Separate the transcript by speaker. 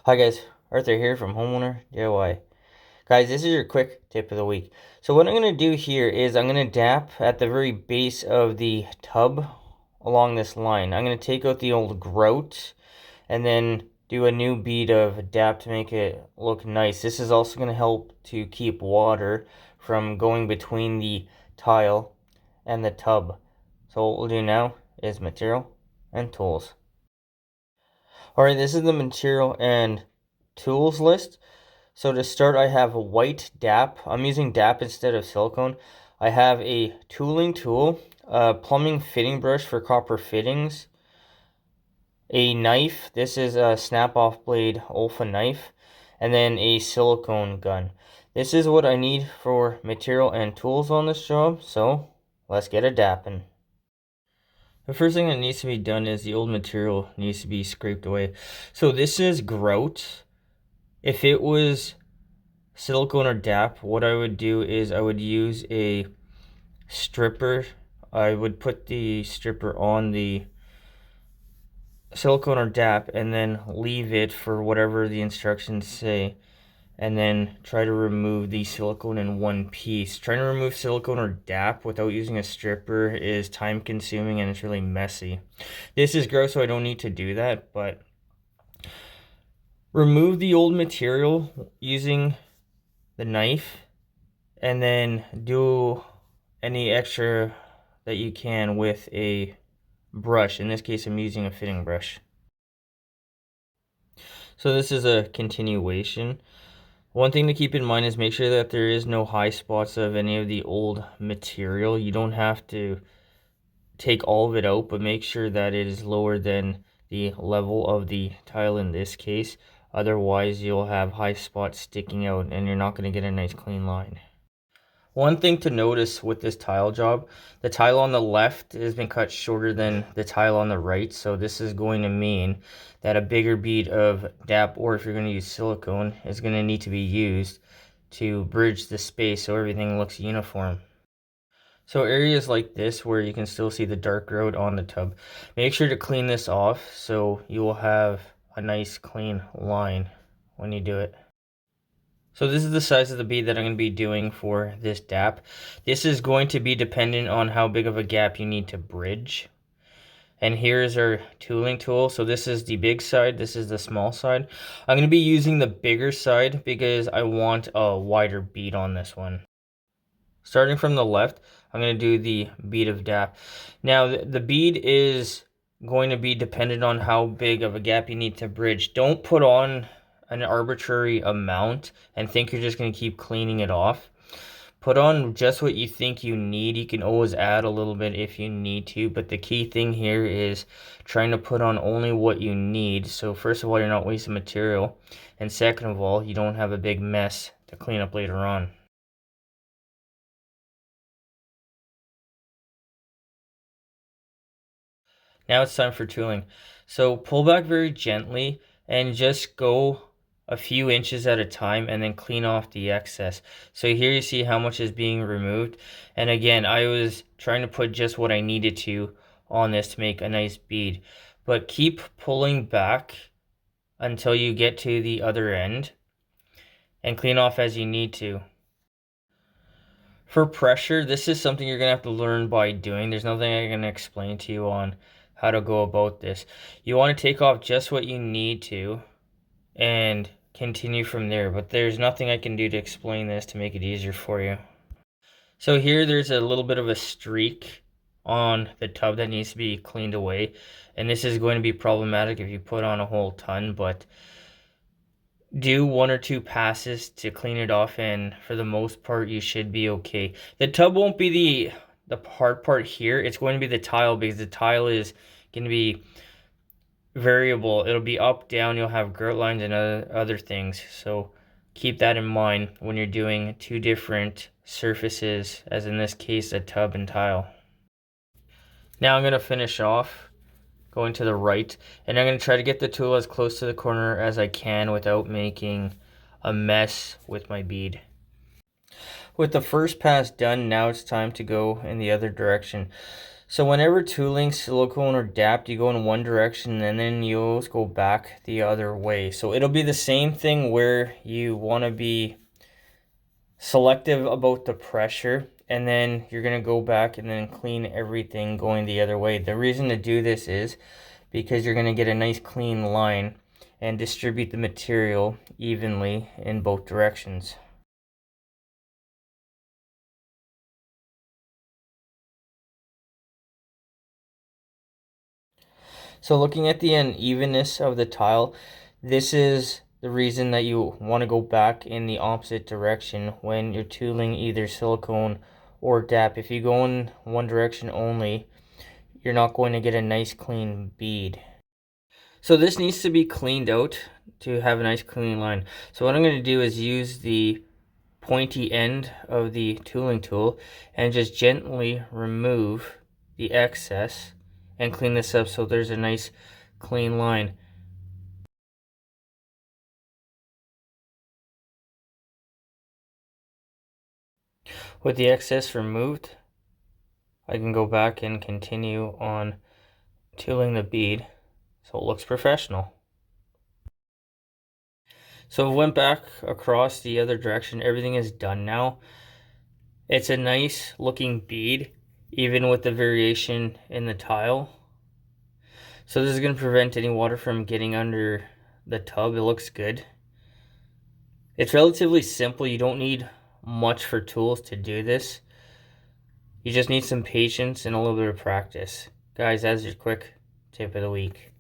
Speaker 1: Hi guys, Arthur here from Homeowner DIY. Guys, this is your quick tip of the week. So what I'm going to do here is I'm going to dap at the very base of the tub along this line. I'm going to take out the old grout and then do a new bead of dap to make it look nice. This is also going to help to keep water from going between the tile and the tub. So what we'll do now is material and tools. Alright, this is the material and tools list. So to start, I have a white DAP. I'm using DAP instead of silicone. I have a tooling tool, a plumbing fitting brush for copper fittings, a knife. This is a snap-off blade Olfa knife, and then a silicone gun. This is what I need for material and tools on this job, so let's get a dapping. The first thing that needs to be done is the old material needs to be scraped away. So this is grout. If it was silicone or DAP, what I would do is I would use a stripper. I would put the stripper on the silicone or DAP and then leave it for whatever the instructions say, and then try to remove the silicone in one piece. Trying to remove silicone or DAP without using a stripper is time consuming and it's really messy. This is gross, so I don't need to do that, but remove the old material using the knife and then do any extra that you can with a brush. In this case, I'm using a fitting brush. So this is a continuation. One thing to keep in mind is make sure that there is no high spots of any of the old material. You don't have to take all of it out, but make sure that it is lower than the level of the tile in this case. Otherwise, you'll have high spots sticking out and you're not going to get a nice clean line. One thing to notice with this tile job, the tile on the left has been cut shorter than the tile on the right, so this is going to mean that a bigger bead of DAP, or if you're going to use silicone, is going to need to be used to bridge the space so everything looks uniform. So areas like this where you can still see the dark grout on the tub, make sure to clean this off so you will have a nice clean line when you do it. So this is the size of the bead that I'm going to be doing for this DAP. This is going to be dependent on how big of a gap you need to bridge. And here's our tooling tool. So this is the big side, this is the small side. I'm going to be using the bigger side because I want a wider bead on this one. Starting from the left, I'm going to do the bead of DAP. Now the bead is going to be dependent on how big of a gap you need to bridge. Don't put on an arbitrary amount and think you're just going to keep cleaning it off. Put on just what you think you need. You can always add a little bit if you need to, but the key thing here is trying to put on only what you need. So first of all, you're not wasting material, and second of all, you don't have a big mess to clean up later on. Now it's time for tooling. So pull back very gently and just go a few inches at a time and then clean off the excess. So here you see how much is being removed. And again, I was trying to put just what I needed to on this to make a nice bead. But keep pulling back until you get to the other end and clean off as you need to. For pressure, this is something you're going to have to learn by doing. There's nothing I can explain to you on how to go about this. You want to take off just what you need to and continue from there, but there's nothing I can do to explain this to make it easier for you. So here there's a little bit of a streak on the tub that needs to be cleaned away, and this is going to be problematic if you put on a whole ton, but do one or two passes to clean it off, and for the most part you should be okay. The tub won't be the hard part here. It's going to be the tile, because the tile is going to be variable. It'll be up, down, you'll have grout lines and other things, so keep that in mind when you're doing two different surfaces, as in this case a tub and tile. Now I'm going to finish off going to the right, and I'm going to try to get the tool as close to the corner as I can without making a mess with my bead. With the first pass done, now it's time to go in the other direction. So whenever tooling silicone or dapped, you go in one direction and then you always go back the other way. So it'll be the same thing where you want to be selective about the pressure, and then you're going to go back and then clean everything going the other way. The reason to do this is because you're going to get a nice clean line and distribute the material evenly in both directions. So looking at the unevenness of the tile, this is the reason that you want to go back in the opposite direction when you're tooling either silicone or DAP. If you go in one direction only, you're not going to get a nice clean bead. So this needs to be cleaned out to have a nice clean line. So what I'm going to do is use the pointy end of the tooling tool and just gently remove the excess and clean this up so there's a nice clean line. With the excess removed, I can go back and continue on tooling the bead so it looks professional. So I went back across the other direction. Everything is done now. It's a nice looking bead, even with the variation in the tile. So this is going to prevent any water from getting under the tub. It looks good. It's relatively simple. You don't need much for tools to do this. You just need some patience and a little bit of practice. Guys, that's your quick tip of the week.